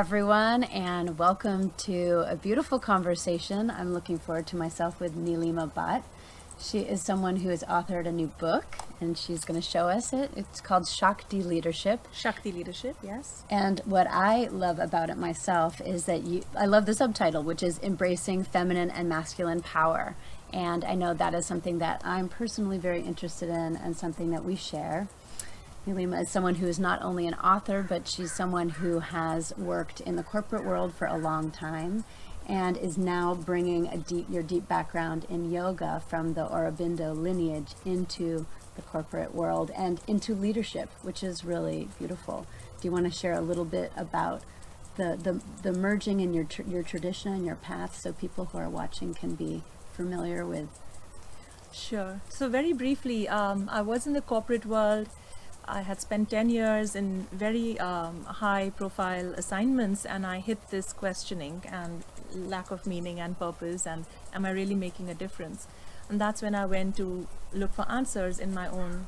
everyone, and welcome to a beautiful conversation I'm looking forward to myself with Nilima Bhat. She is someone who has authored a new book, and she's going to show us it. It's called Shakti Leadership. Shakti Leadership, yes. And what I love about it myself is that I love the subtitle, which is Embracing Feminine and Masculine Power. And I know that is something that I'm personally very interested in and something that we share. Nilima is someone who is not only an author, but she's someone who has worked in the corporate world for a long time and is now bringing your deep background in yoga from the Aurobindo lineage into the corporate world and into leadership, which is really beautiful. Do you want to share a little bit about the merging in your tradition and your path so people who are watching can be familiar with? Sure. So very briefly, I was in the corporate world. I had spent 10 years in very high-profile assignments, and I hit this questioning and lack of meaning and purpose, and am I really making a difference? And that's when I went to look for answers in my own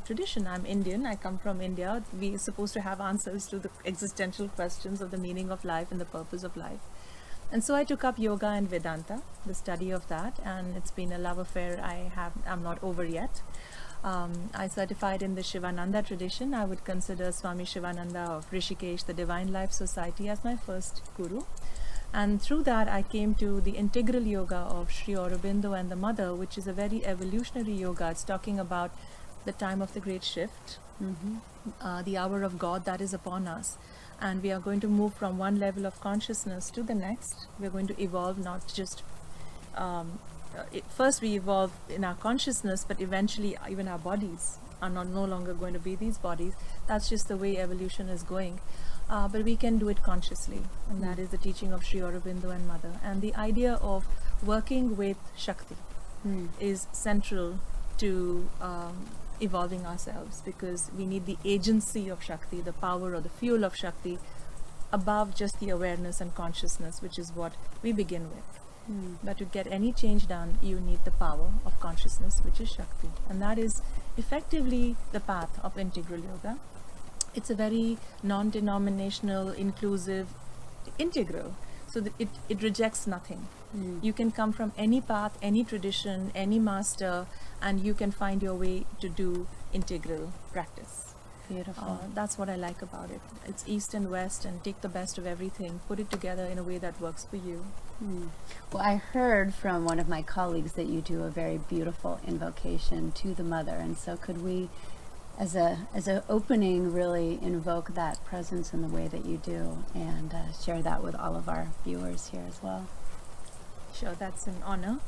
tradition. I'm Indian. I come from India. We are supposed to have answers to the existential questions of the meaning of life and the purpose of life. And so I took up yoga and Vedanta, the study of that, and it's been a love affair I'm not over yet. I certified in the Shivananda tradition. I would consider Swami Shivananda of Rishikesh, the Divine Life Society, as my first guru. And through that, I came to the integral yoga of Sri Aurobindo and the Mother, which is a very evolutionary yoga. It's talking about the time of the great shift, the hour of God that is upon us. And we are going to move from one level of consciousness to the next. We're going to evolve, not just first we evolve in our consciousness, but eventually even our bodies are no longer going to be these bodies. That's just the way evolution is going. But we can do it consciously, and that is the teaching of Sri Aurobindo and Mother. And the idea of working with Shakti is central to evolving ourselves, because we need the agency of Shakti, the power or the fuel of Shakti, above just the awareness and consciousness, which is what we begin with. But to get any change done, you need the power of consciousness, which is Shakti. And that is effectively the path of integral yoga. It's a very non-denominational, inclusive, integral. So that it rejects nothing. You can come from any path, any tradition, any master, and you can find your way to do integral practice. Beautiful. That's what I like about it. It's East and West, and take the best of everything, put it together in a way that works for you. Well, I heard from one of my colleagues that you do a very beautiful invocation to the Mother, and so could we, as a opening, really invoke that presence in the way that you do, and share that with all of our viewers here as well? Sure, that's an honor.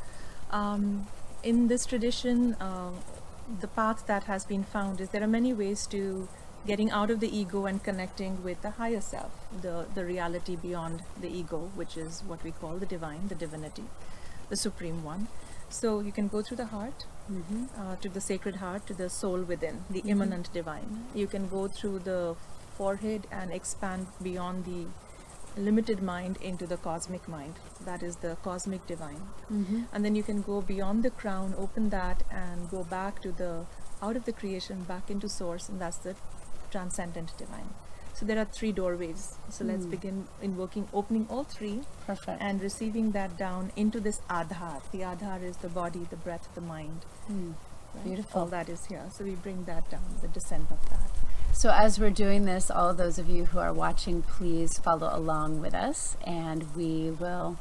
In this tradition, the path that has been found is there are many ways to getting out of the ego and connecting with the higher self, the reality beyond the ego, which is what we call the divine, the divinity, the supreme one. So you can go through the heart, to the sacred heart, to the soul within, the immanent divine. You can go through the forehead and expand beyond the limited mind into the cosmic mind. That is the cosmic divine. And then you can go beyond the crown, open that, and go back to out of the creation, back into source, and that's the transcendent divine. So there are 3 doorways. So let's begin invoking, opening all 3. Perfect. And receiving that down into this Adhar. The Adhar is the body, the breath, the mind. Right? Beautiful. All that is here. So we bring that down, the descent of that. So as we're doing this, all of those of you who are watching, please follow along with us, and we will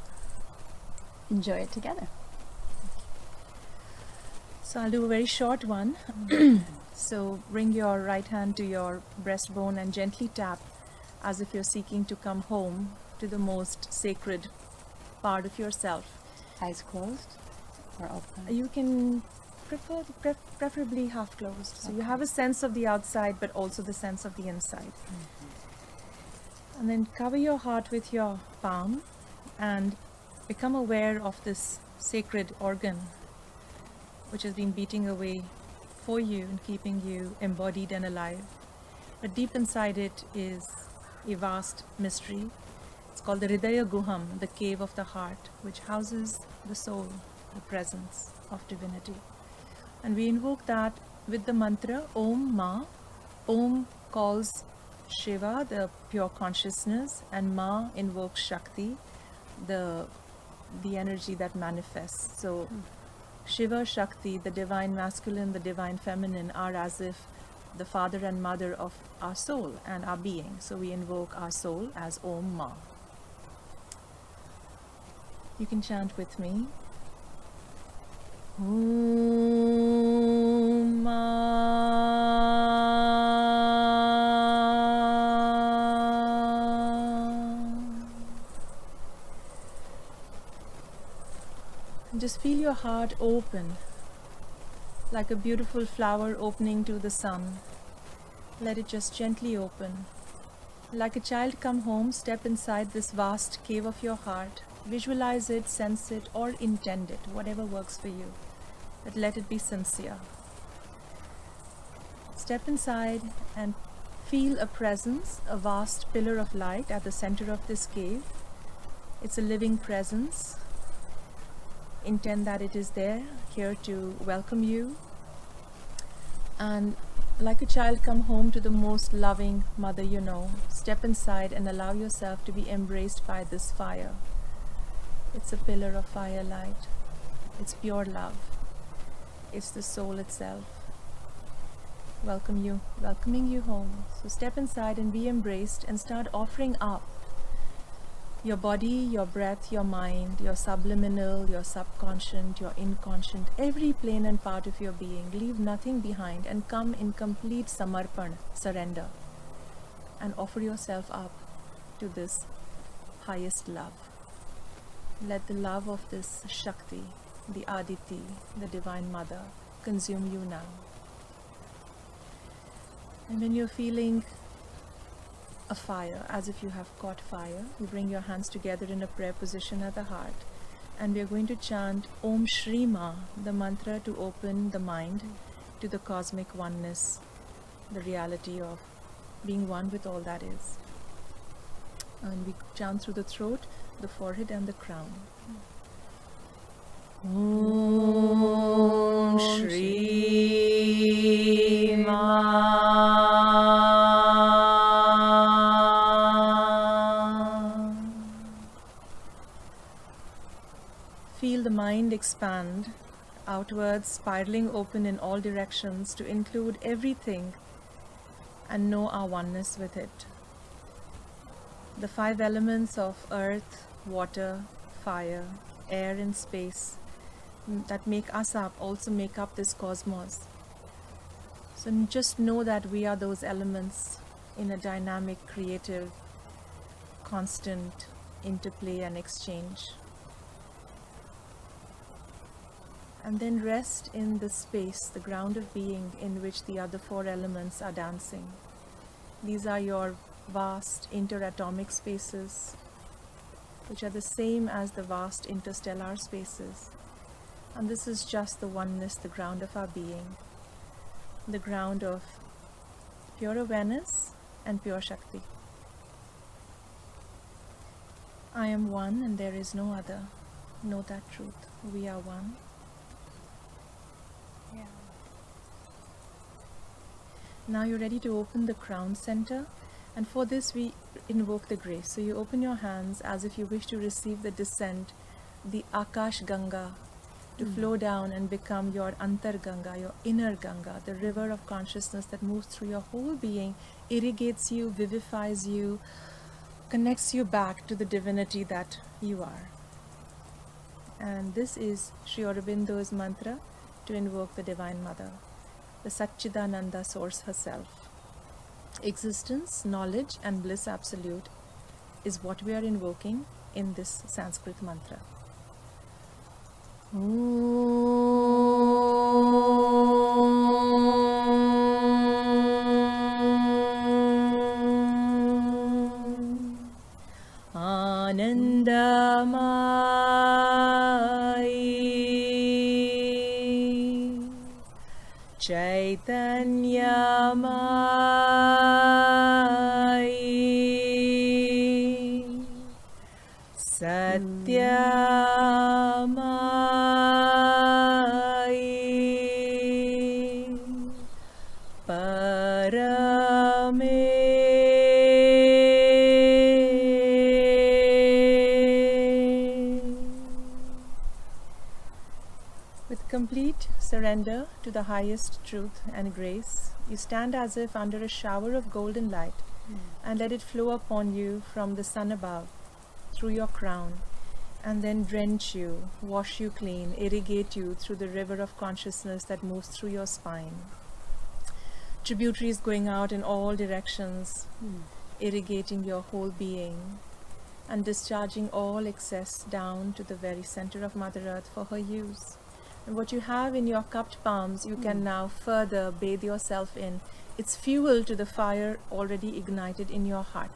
enjoy it together. So I'll do a very short one. So bring your right hand to your breastbone and gently tap as if you're seeking to come home to the most sacred part of yourself. Eyes closed or open? You can preferably half closed. So you have a sense of the outside, but also the sense of the inside. And then cover your heart with your palm and become aware of this sacred organ which has been beating away for you and keeping you embodied and alive. But deep inside it is a vast mystery. It's called the Hridaya Guham, the cave of the heart, which houses the soul, the presence of divinity. And we invoke that with the mantra Om Ma. Om calls Shiva, the pure consciousness, and Ma invokes Shakti, the energy that manifests. So Shiva, Shakti, the divine masculine, the divine feminine, are as if the father and mother of our soul and our being. So we invoke our soul as Om Ma. You can chant with me. Om Just feel your heart open, like a beautiful flower opening to the sun. Let it just gently open. Like a child come home, step inside this vast cave of your heart. Visualize it, sense it, or intend it, whatever works for you. But let it be sincere. Step inside and feel a presence, a vast pillar of light at the center of this cave. It's a living presence. Intend that it is there, here to welcome you. And like a child, come home to the most loving mother you know. Step inside and allow yourself to be embraced by this fire. It's a pillar of firelight. It's pure love. It's the soul itself. Welcoming you home. So step inside and be embraced and start offering up your body, your breath, your mind, your subliminal, your subconscious, your inconscient, every plane and part of your being. Leave nothing behind and come in complete samarpan, surrender, and offer yourself up to this highest love. Let the love of this Shakti, the Aditi, the Divine Mother, consume you now. And when you're feeling a fire, as if you have caught fire, you bring your hands together in a prayer position at the heart, and we are going to chant Om Shri Ma, the mantra to open the mind to the cosmic oneness, the reality of being one with all that is. And we chant through the throat, the forehead and the crown. Om Shri Ma. Feel the mind expand outwards, spiraling open in all directions to include everything and know our oneness with it. The 5 elements of earth, water, fire, air and space that make us up also make up this cosmos. So just know that we are those elements in a dynamic, creative, constant interplay and exchange. And then rest in the space, the ground of being in which the other 4 elements are dancing. These are your vast interatomic spaces, which are the same as the vast interstellar spaces. And this is just the oneness, the ground of our being, the ground of pure awareness and pure Shakti. I am one and there is no other. Know that truth. We are one. Yeah. Now you're ready to open the crown center, and for this we invoke the grace. So you open your hands as if you wish to receive the descent, the Akash Ganga, to flow down and become your Antar Ganga, your inner Ganga, the river of consciousness that moves through your whole being, irrigates you, vivifies you, connects you back to the divinity that you are. And this is Sri Aurobindo's mantra to invoke the Divine Mother, the Satchidananda source herself. Existence, knowledge and bliss absolute is what we are invoking in this Sanskrit mantra. Anandamayi Chaitanyamayi Satyamayi Parameswari With complete surrender to the highest truth and grace, you stand as if under a shower of golden light and let it flow upon you from the sun above, through your crown, and then drench you, wash you clean, irrigate you through the river of consciousness that moves through your spine. Tributaries going out in all directions, irrigating your whole being, and discharging all excess down to the very center of Mother Earth for her use. And what you have in your cupped palms, you can now further bathe yourself in. It's fuel to the fire already ignited in your heart.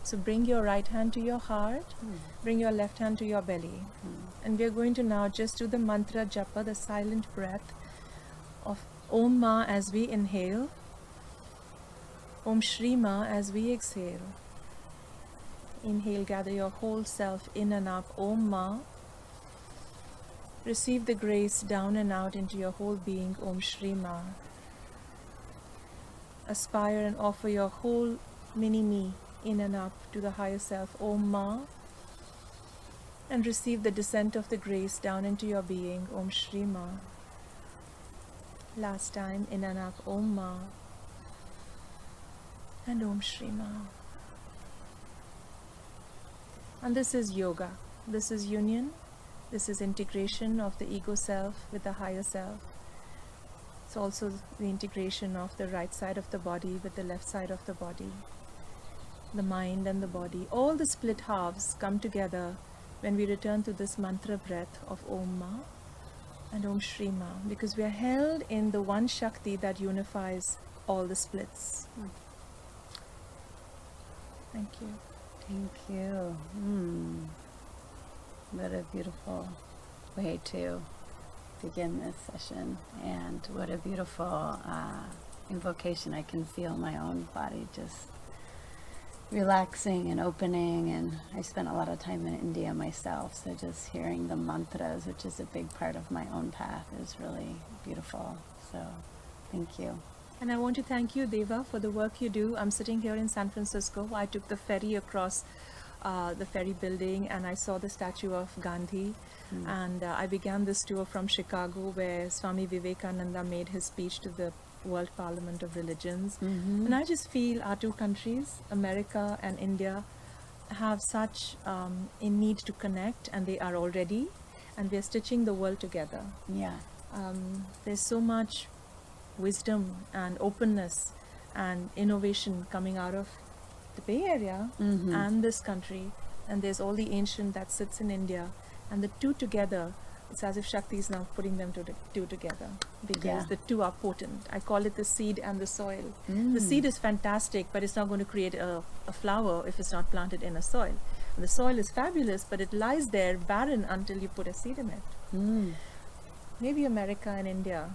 So bring your right hand to your heart, bring your left hand to your belly. And we're going to now just do the mantra japa, the silent breath of Om Ma as we inhale, Om Shri Ma as we exhale. Inhale, gather your whole self in and up, Om Ma. Receive the grace down and out into your whole being, Om Shri Ma. Aspire and offer your whole mini-me in and up to the higher self, Om Ma. And receive the descent of the grace down into your being, Om Shri Ma. Last time, in and up, Om Ma. And Om Shri Ma. And this is yoga. This is union. This is integration of the ego self with the higher self. It's also the integration of the right side of the body with the left side of the body. The mind and the body. All the split halves come together when we return to this mantra breath of Om Ma and Om Shri Ma, because we are held in the one Shakti that unifies all the splits. Thank you. Thank you. What a beautiful way to begin this session, and what a beautiful invocation. I can feel my own body just relaxing and opening, and I spent a lot of time in India myself, so just hearing the mantras, which is a big part of my own path, is really beautiful. So thank you. And I want to thank you, Deva, for the work you do. I'm sitting here in San Francisco. I took the ferry across the ferry building, and I saw the statue of Gandhi. And I began this tour from Chicago, where Swami Vivekananda made his speech to the World Parliament of Religions. And I just feel our two countries, America and India, have such a need to connect, and they are already, and we're stitching the world together. Yeah. There's so much wisdom and openness and innovation coming out of the Bay Area and this country, and there's all the ancient that sits in India, and the two together, it's as if Shakti is now putting them two together, because the two are potent. I call it the seed and the soil. The seed is fantastic, but it's not going to create a flower if it's not planted in a soil. And the soil is fabulous, but it lies there barren until you put a seed in it. Maybe America and India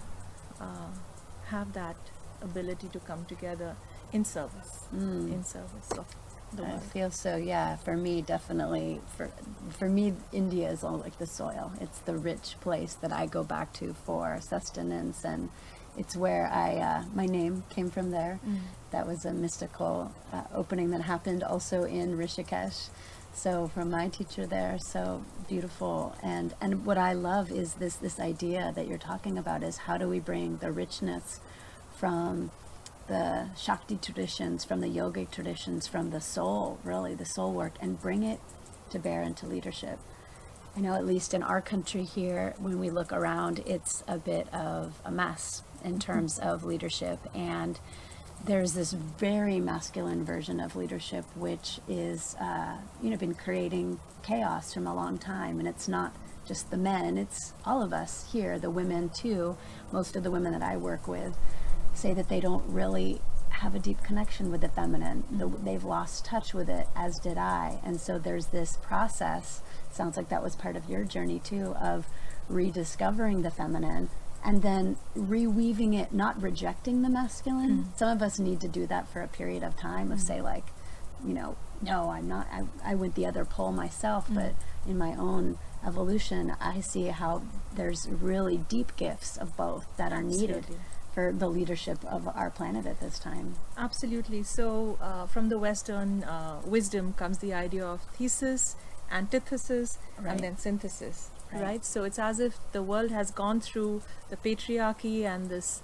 have that ability to come together in service of the I world. feel so, yeah. For me, definitely. For me, India is all like the soil. It's the rich place that I go back to for sustenance, and it's where my name came from there. That was a mystical opening that happened also in Rishikesh. So from my teacher there, so beautiful. And what I love is this idea that you're talking about, is how do we bring the richness from the Shakti traditions, from the yogic traditions, from the soul, really the soul work, and bring it to bear into leadership. I know at least in our country here, when we look around, it's a bit of a mess in terms of leadership, and there's this very masculine version of leadership which is been creating chaos from a long time. And it's not just the men, it's all of us here, the women too. Most of the women that I work with say that they don't really have a deep connection with the feminine. They've lost touch with it, as did I. And so there's this process, sounds like that was part of your journey too, of rediscovering the feminine and then reweaving it, not rejecting the masculine. Some of us need to do that for a period of time, of say like, no, I'm not, I went the other pole myself, but in my own evolution, I see how there's really deep gifts of both that are needed for the leadership of our planet at this time. Absolutely. So from the Western wisdom comes the idea of thesis, antithesis, and then synthesis. right? So it's as if the world has gone through the patriarchy and this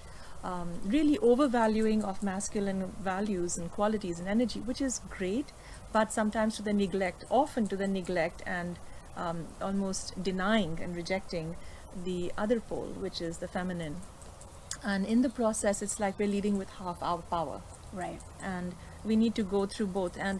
really overvaluing of masculine values and qualities and energy, which is great, but sometimes to the neglect, often to the neglect and almost denying and rejecting the other pole, which is the feminine. And in the process, it's like we're leading with half our power. Right. And we need to go through both. And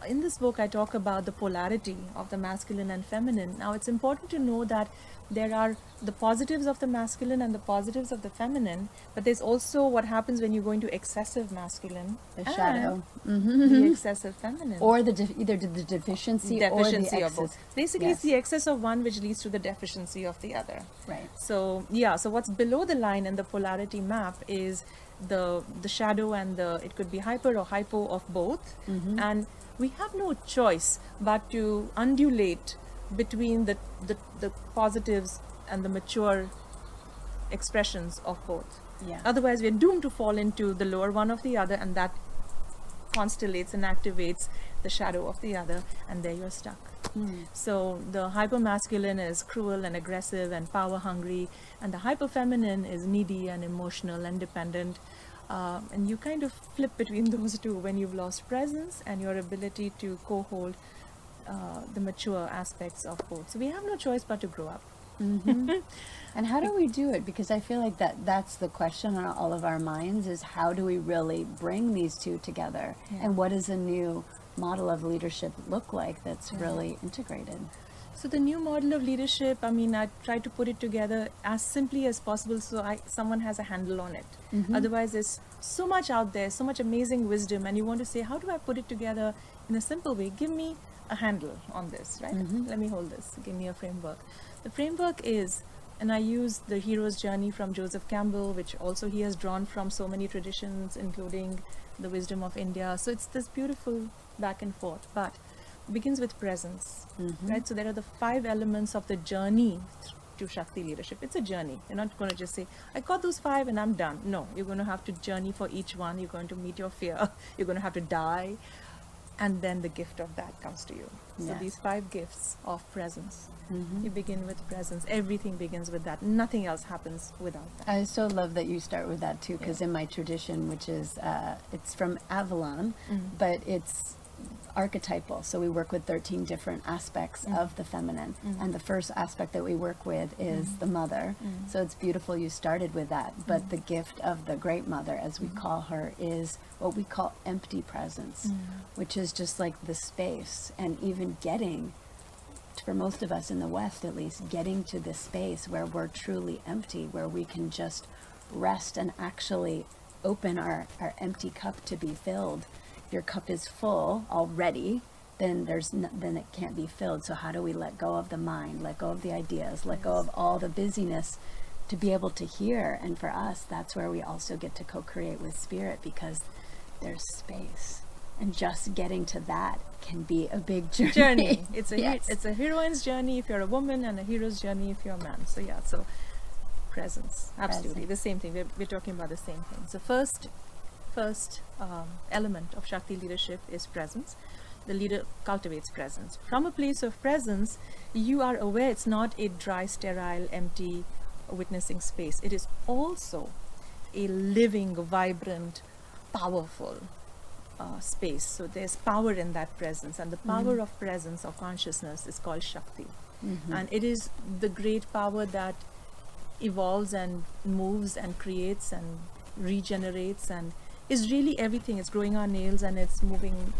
in this book, I talk about the polarity of the masculine and feminine. Now, it's important to know that there are the positives of the masculine and the positives of the feminine, but there's also what happens when you go into excessive masculine, The and shadow. the excessive feminine, Or either the deficiency or the of excess. both. Basically, Yes. it's the excess of one which leads to the deficiency of the other. Right. So yeah, so what's below the line in the polarity map is the shadow and the, it could be hyper or hypo of both, and we have no choice but to undulate between the positives and the mature expressions of both. Yeah. Otherwise, we're doomed to fall into the lower one of the other, and that constellates and activates the shadow of the other, and there you're stuck. So the hypermasculine is cruel and aggressive and power hungry, and the hyperfeminine is needy and emotional and dependent. And you kind of flip between those two when you've lost presence and your ability to co-hold the mature aspects of both. So we have no choice but to grow up. And how do we do it? Because I feel like that's the question on all of our minds, is how do we really bring these two together? Yeah. And what does a new model of leadership look like that's really integrated? So the new model of leadership, I mean, I try to put it together as simply as possible so someone has a handle on it. Otherwise, there's so much out there, so much amazing wisdom, and you want to say, how do I put it together in a simple way? Give me a handle on this, right? Let me hold this. Give me a framework. The framework is, and I use the hero's journey from Joseph Campbell, which also he has drawn from so many traditions, including the wisdom of India. So it's this beautiful back and forth, but it begins with presence, right? So there are the 5 elements of the journey to Shakti leadership. It's a journey. You're not going to just say, I got those 5 and I'm done. No, you're going to have to journey for each one. You're going to meet your fear. You're going to have to die. And then the gift of that comes to you. So Yes. these 5 gifts of presence. You begin with presence. Everything begins with that. Nothing else happens without that. I so love that you start with that too, because in my tradition, which is, it's from Avalon, but it's archetypal. So we work with 13 different aspects of the feminine. And the first aspect that we work with is the mother. So it's beautiful you started with that. But the gift of the great mother, as we call her, is what we call empty presence, which is just like the space. And even getting, for most of us in the West at least, getting to the space where we're truly empty, where we can just rest and actually open our empty cup to be filled. If your cup is full already, then then it can't be filled. So how do we let go of the mind, let go of the ideas, let go of all the busyness to be able to hear? And for us, that's where we also get to co-create with spirit, because there's space. And just getting to that can be a big journey. It's a Yes. it's a heroine's journey if you're a woman, and a hero's journey if you're a man. So yeah, so presence, absolutely the same thing. We're talking about the same thing. So first element of Shakti leadership is presence. The leader cultivates presence. From a place of presence, you are aware it's not a dry, sterile, empty witnessing space. It is also a living, vibrant, powerful space. So there's power in that presence, and the power of presence or consciousness is called Shakti. And it is the great power that evolves and moves and creates and regenerates and is really everything. It's growing our nails and it's moving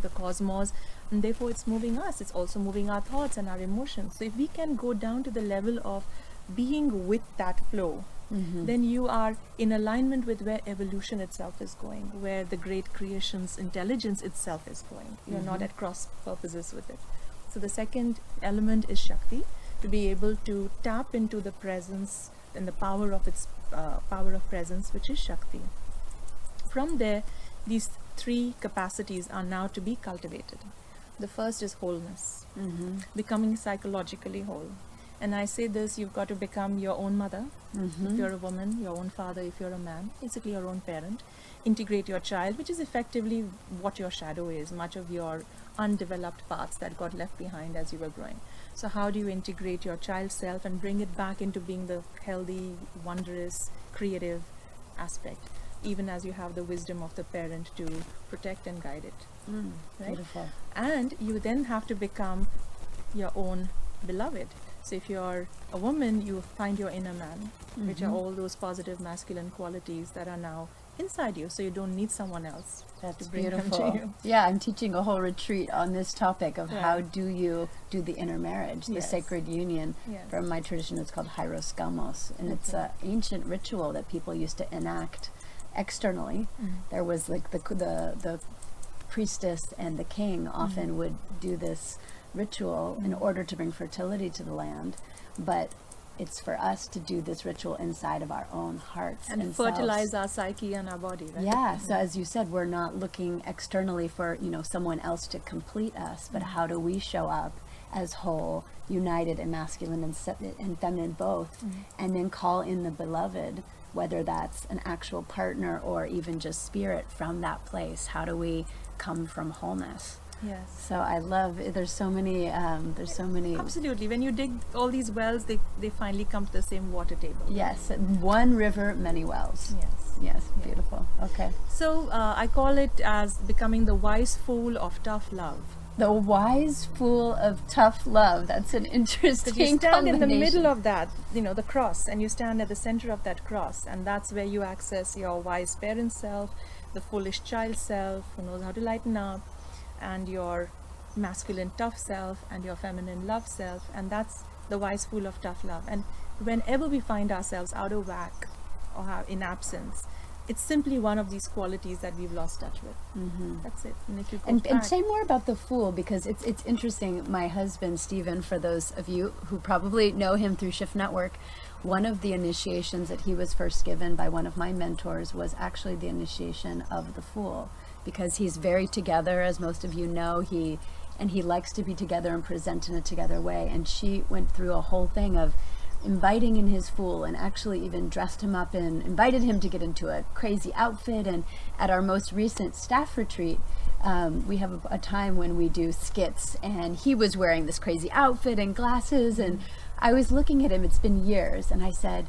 the cosmos, and therefore it's moving us. It's also moving our thoughts and our emotions. So if we can go down to the level of being with that flow, then you are in alignment with where evolution itself is going, where the great creation's intelligence itself is going. You're not at cross purposes with it. So the second element is Shakti, to be able to tap into the presence and the power of its power of presence, which is Shakti. From there, these 3 capacities are now to be cultivated. The first is wholeness, becoming psychologically whole. And I say this, you've got to become your own mother, if you're a woman, your own father, if you're a man, basically your own parent. Integrate your child, which is effectively what your shadow is, much of your undeveloped parts that got left behind as you were growing. So how do you integrate your child self and bring it back into being the healthy, wondrous, creative aspect, even as you have the wisdom of the parent to protect and guide it, right? Beautiful. And you then have to become your own beloved. So if you're a woman, you find your inner man, which are all those positive masculine qualities that are now inside you, so you don't need someone else That's to bring them beautiful. to you. Yeah, I'm teaching a whole retreat on this topic of how Right. do you do the intermarriage, the Yes. sacred union. Yes. From my tradition, it's called hieroskamos, and it's Okay. an ancient ritual that people used to enact externally. There was like the priestess and the king often would do this ritual in order to bring fertility to the land, but it's for us to do this ritual inside of our own hearts And and fertilize selves. our psyche and our body, right? Yeah, so as you said, we're not looking externally for, someone else to complete us, but how do we show up as whole, united and masculine and feminine both, and then call in the beloved, whether that's an actual partner or even just spirit from that place. How do we come from wholeness? Yes. So I love, there's so many. Absolutely. When you dig all these wells, they finally come to the same water table. Yes, one river, many wells. Yes. Yes, Yeah. beautiful. Okay. So I call it as becoming the wise fool of tough love. The wise fool of tough love. That's an interesting Because you stand in the combination. middle of that, the cross, and you stand at the center of that cross, and that's where you access your wise parent self, the foolish child self who knows how to lighten up, and your masculine tough self and your feminine love self, and that's the wise fool of tough love. And whenever we find ourselves out of whack or in absence, it's simply one of these qualities that we've lost touch with. That's it. And if you go And back, say more about the fool, because it's interesting. My husband, Stephen, for those of you who probably know him through Shift Network, one of the initiations that he was first given by one of my mentors was actually the initiation of the fool, because he's very together, as most of you know. He likes to be together and present in a together way. And she went through a whole thing of inviting in his fool, and actually even dressed him up and invited him to get into a crazy outfit. And at our most recent staff retreat, we have a time when we do skits, and he was wearing this crazy outfit and glasses, and I was looking at him. It's been years, and I said,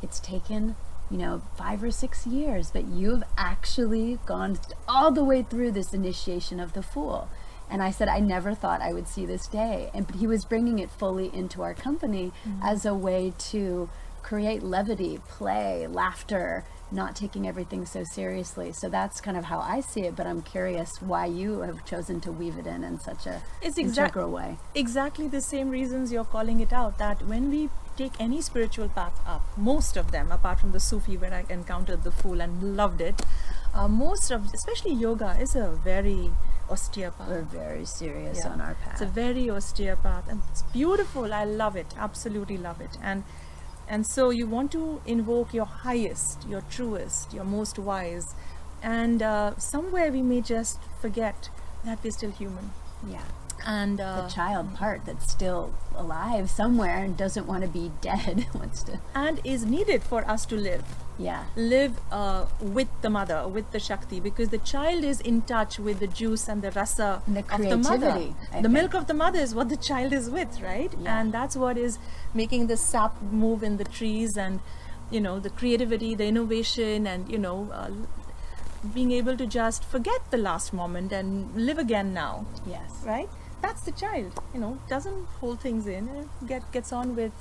it's taken 5 or 6 years, but you've actually gone all the way through this initiation of the fool. And I said, I never thought I would see this day. But he was bringing it fully into our company as a way to create levity, play, laughter, not taking everything so seriously. So that's kind of how I see it, but I'm curious why you have chosen to weave it in such a integral way. Exactly the same reasons you're calling it out, that when we take any spiritual path up, most of them, apart from the Sufi where I encountered the fool and loved it, especially yoga, is a very austere path. We're very serious Yeah. on our path. It's a very austere path, and it's beautiful. I love it, absolutely love it. And so you want to invoke your highest, your truest, your most wise, and somewhere we may just forget that we're still human. Yeah. And The child part that's still alive somewhere and doesn't want to be dead wants to. and is needed for us to live with the mother, with the Shakti, because the child is in touch with the juice and the rasa And the of the mother. creativity, I The think. milk of the mother is what the child is with, right? Yeah. And that's what is making the sap move in the trees, and the creativity, the innovation, and being able to just forget the last moment and live again now, Yes. right? That's the child, doesn't hold things in, and gets on with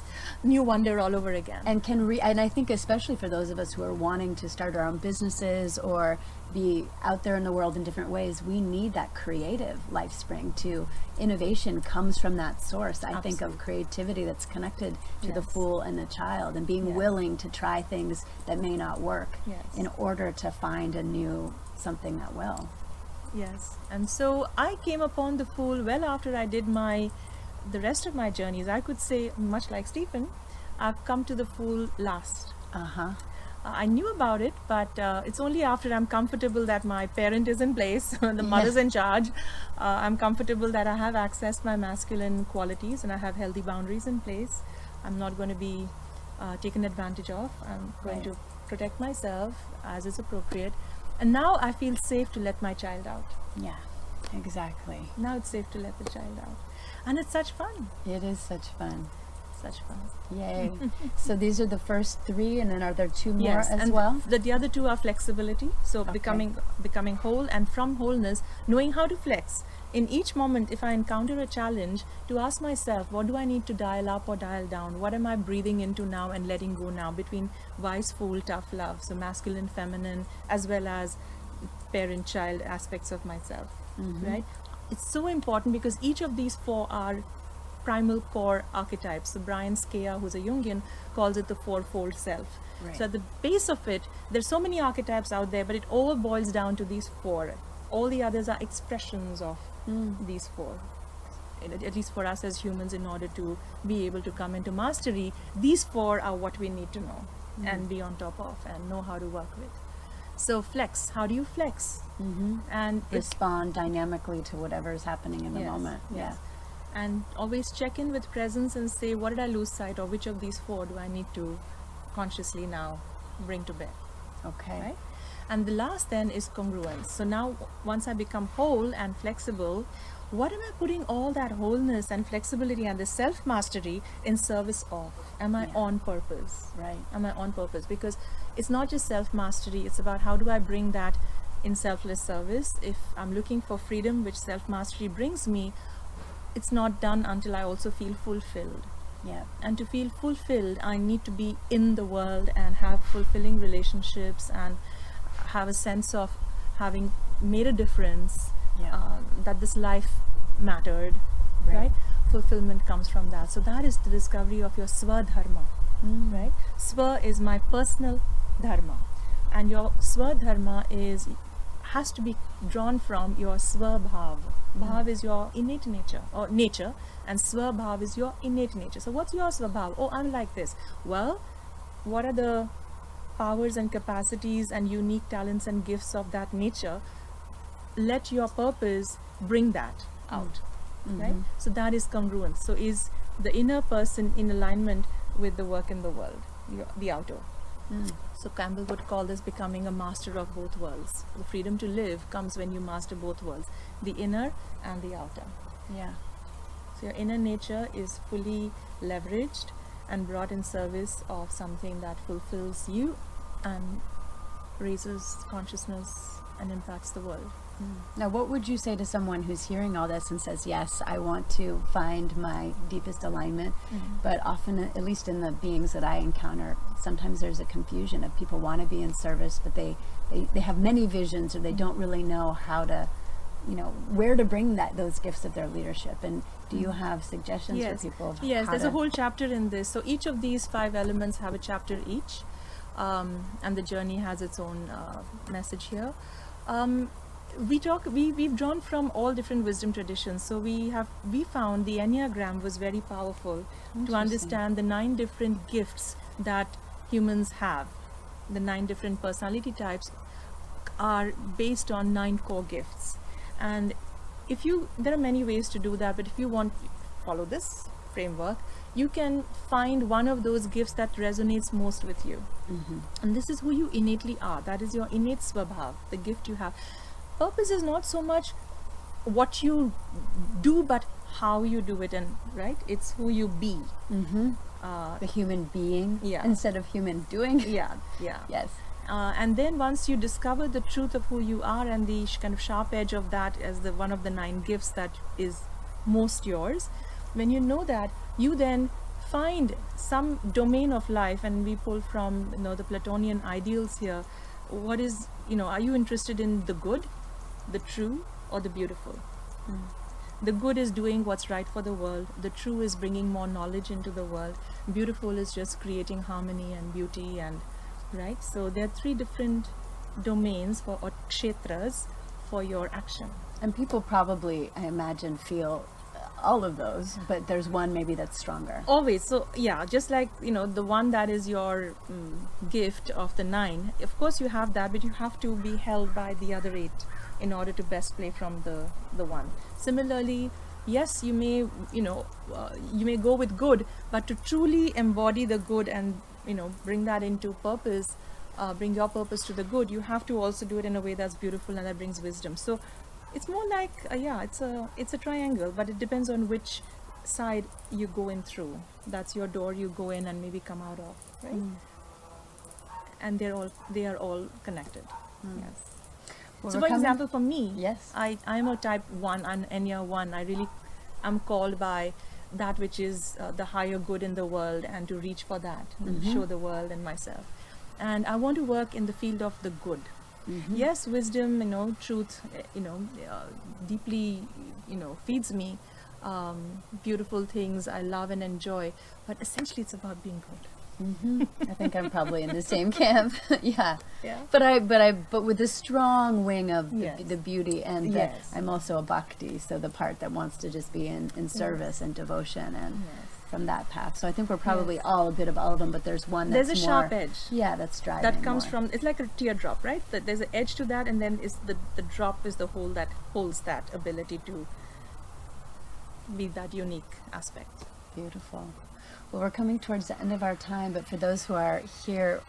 new wonder all over again. And and I think especially for those of us who are wanting to start our own businesses or be out there in the world in different ways, we need that creative life spring to innovation comes from that source. I think of creativity that's connected to the Yes. fool and the child, and being Yes. willing to try things that may not work Yes. in order to find a new something that will. Yes, and so I came upon the fool well after I did the rest of my journeys. I could say, much like Stephen, I've come to the fool last. I knew about it, but it's only after I'm comfortable that my parent is in place, the mother's in charge. I'm comfortable that I have accessed my masculine qualities and I have healthy boundaries in place. I'm not going to be taken advantage of. I'm going Right. to protect myself as is appropriate. And now I feel safe to let my child out. Yeah, exactly. Now it's safe to let the child out. And it's such fun. It is such fun. Such fun. Yay. So these are the first three, and then are there two more Yes, as and well? the other two are flexibility. So Okay. becoming whole, and from wholeness, knowing how to flex. In each moment, if I encounter a challenge, to ask myself, what do I need to dial up or dial down? What am I breathing into now and letting go now, between wise, fool, tough, love? So masculine, feminine, as well as parent-child aspects of myself, right? It's so important because each of these four are primal core archetypes. So Brian Skea, who's a Jungian, calls it the fourfold self. Right. So at the base of it, there's so many archetypes out there, but it all boils down to these four. All the others are expressions of these four. At least for us as humans, in order to be able to come into mastery, these four are what we need to know and be on top of and know how to work with. So flex, how do you flex? And it's Respond dynamically to whatever is happening in the Yes, moment. yes. And always check in with presence and say, what did I lose sight of? Which of these four do I need to consciously now bring to bear? Okay. Right? And the last then is congruence. So now, once I become whole and flexible, what am I putting all that wholeness and flexibility and the self-mastery in service of? Am I Yeah. on purpose? Right. Am I on purpose? Because it's not just self-mastery, it's about how do I bring that in selfless service. If I'm looking for freedom, which self-mastery brings me, it's not done until I also feel fulfilled. Yeah. And to feel fulfilled, I need to be in the world and have fulfilling relationships and have a sense of having made a difference, Yeah. that this life mattered, Right. right? Fulfillment comes from that. So that is the discovery of your swadharma, right? Swa is my personal dharma, and your swadharma has to be drawn from your swabhav. Bhav is your innate nature or nature, and swabhav is your innate nature. So what's your swabhav? Oh, I'm like this. Well, what are the powers and capacities and unique talents and gifts of that nature? Let your purpose bring that out, right? So that is congruence. So is the inner person in alignment with the work in the world, the outer? So Campbell would call this becoming a master of both worlds. The freedom to live comes when you master both worlds, the inner and the outer. Yeah. So your inner nature is fully leveraged and brought in service of something that fulfills you and raises consciousness and impacts the world. Now, what would you say to someone who's hearing all this and says, yes, I want to find my deepest alignment, but often, at least in the beings that I encounter, sometimes there's a confusion of people want to be in service, but they have many visions, or they don't really know how to, where to bring those gifts of their leadership. And do you have suggestions for people of Yes, how there's to... a whole chapter in this. So each of these 5 elements have a chapter each, and the journey has its own message here. We've drawn from all different wisdom traditions. So we found the Enneagram was very powerful to Interesting. understand the 9 different gifts that humans have. The 9 different personality types are based on 9 core gifts. And there are many ways to do that, but if you want to follow this framework, you can find one of those gifts that resonates most with you. And this is who you innately are. That is your innate swabhav, the gift you have. Purpose is not so much what you do, but how you do it, and right? It's who you be. the human being Yeah. instead of human doing. Yeah. Yes. And then once you discover the truth of who you are and the kind of sharp edge of that as one of the 9 gifts that is most yours, when you know that, you then find some domain of life, and we pull from the Platonian ideals here. What is, are you interested in the good, the true, or the beautiful? The good is doing what's right for the world. The true is bringing more knowledge into the world. Beautiful is just creating harmony and beauty, and right. So there are 3 different domains or kshetras for your action. And people probably, I imagine, feel all of those, but there's one maybe that's stronger. Always. So yeah, just like the one that is your gift of the 9. Of course you have that, but you have to be held by the other 8 in order to best play from the one. Similarly, yes, you may you may go with good, but to truly embody the good and bring that into purpose, bring your purpose to the good, you have to also do it in a way that's beautiful and that brings wisdom. So it's more like it's a triangle, but it depends on which side you go in through. That's your door you go in and maybe come out of, right? Mm. And they are all connected. Mm. Yes. Well, So we're for coming- example, for me, Yes. I'm a type 1 and Enya 1. I really am called by that which is the higher good in the world, and to reach for that, and Mhm. show the world and myself. And I want to work in the field of the good. Mhm. Yes, wisdom, truth, deeply, feeds me. Beautiful things I love and enjoy, but essentially it's about being good. Mhm. I think I'm probably in the same camp. Yeah. Yeah. But with a strong wing of Yes. the beauty, and Yes. I'm also a bhakti, so the part that wants to just be in service and devotion, and Yes. from that path. So I think we're probably Yes. all a bit of all of them, but there's one There's that's a more, sharp edge. Yeah, that's driving. That comes more. from, it's like a teardrop, right? There's an edge to that, and then is the drop is the hole that holds that ability to be that unique aspect. Beautiful. Well, we're coming towards the end of our time, but for those who are here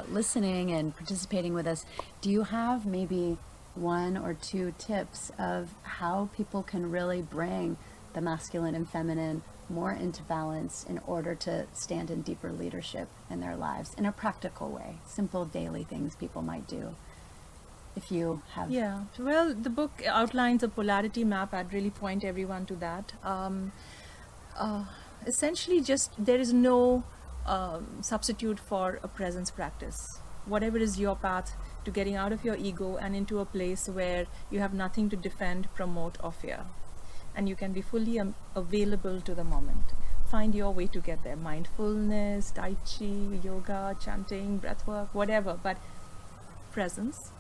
listening and participating with us, do you have maybe 1 or 2 tips of how people can really bring the masculine and feminine more into balance in order to stand in deeper leadership in their lives in a practical way? Simple daily things people might do. If you have... Yeah. Well, the book outlines a polarity map. I'd really point everyone to that. Essentially, just there is no substitute for a presence practice. Whatever is your path to getting out of your ego and into a place where you have nothing to defend, promote, or fear, and you can be fully available to the moment. Find your way to get there. Mindfulness, Tai Chi, yoga, chanting, breathwork, whatever, but presence.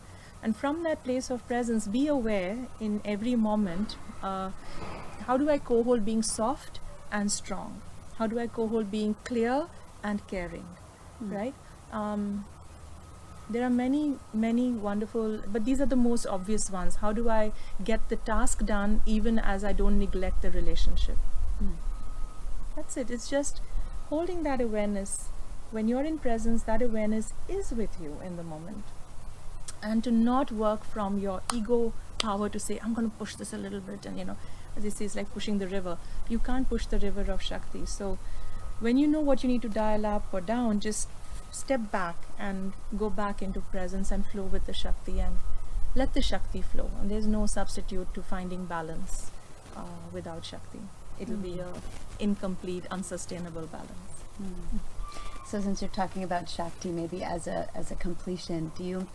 And from that place of presence, be aware in every moment, how do I co-hold being soft and strong? How do I co-hold being clear and caring, right? There are many, many wonderful, but these are the most obvious ones. How do I get the task done even as I don't neglect the relationship? That's it. It's just holding that awareness. When you're in presence, that awareness is with you in the moment. And to not work from your ego power to say, I'm going to push this a little bit. And, as they say, it's like pushing the river. You can't push the river of Shakti. So when you know what you need to dial up or down, just step back and go back into presence and flow with the Shakti, and let the Shakti flow. And there's no substitute to finding balance without Shakti. It'll be a incomplete, unsustainable balance. So since you're talking about Shakti, maybe as a completion, do you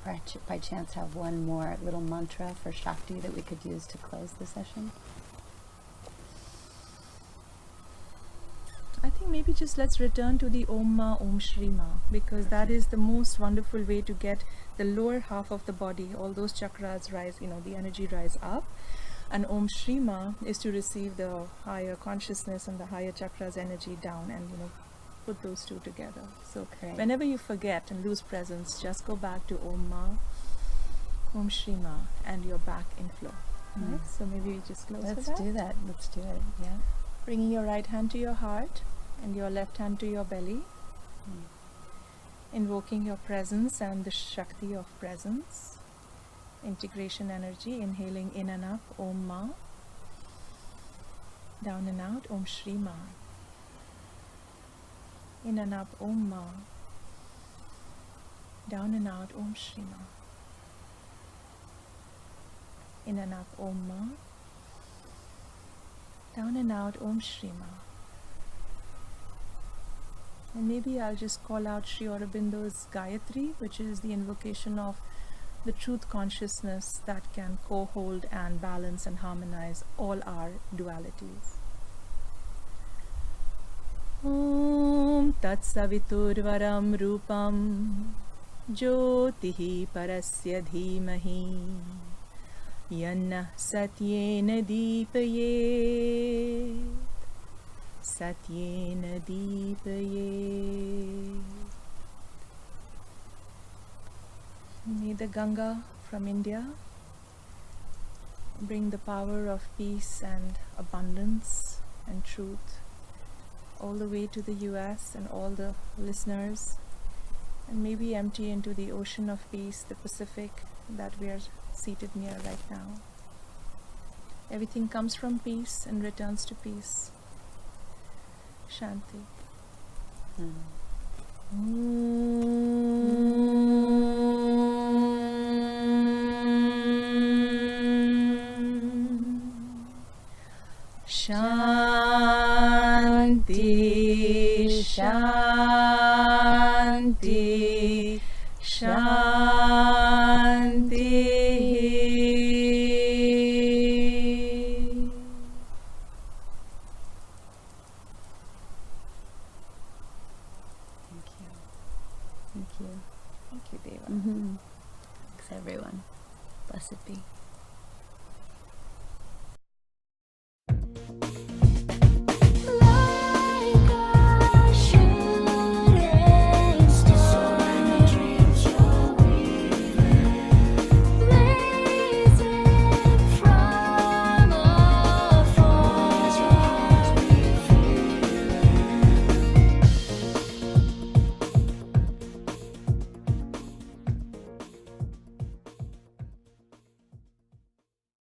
by chance have one more little mantra for Shakti that we could use to close the session? I think maybe just let's return to the Om Ma, Om Shri Ma, because that is the most wonderful way to get the lower half of the body, all those chakras rise, the energy rise up. And Om Shri Ma is to receive the higher consciousness and the higher chakras energy down, and put those two together. So Great. whenever you forget and lose presence, just go back to Om Ma, Om Shri Ma, and you're back in flow. Right? So maybe we just close with Let's that. do that. Let's do it. Yeah. Bringing your right hand to your heart and your left hand to your belly. Invoking your presence and the Shakti of presence. Integration energy, inhaling in and up, Om Ma. Down and out, Om Shri Ma. In and up, Om Ma. Down and out, Om Shri Ma. In and up, Om Ma. Down and out, Om Shri Ma. And maybe I'll just call out Sri Aurobindo's Gayatri, which is the invocation of the truth consciousness that can co-hold and balance and harmonize all our dualities. Om Tat Saviturvaram Rupam Jyotihi Parasya Dhimahi Yanna Satyena Deepayet Satyena Deepayet. May the Ganga from India bring the power of peace and abundance and truth all the way to the US and all the listeners, and maybe empty into the ocean of peace, the Pacific, that we are seated near right now. Everything comes from peace and returns to peace. Shanti. Shanti, Shanti, Shanti. Thank you. Thank you. Thank you, Deva. Thanks, everyone. Blessed be.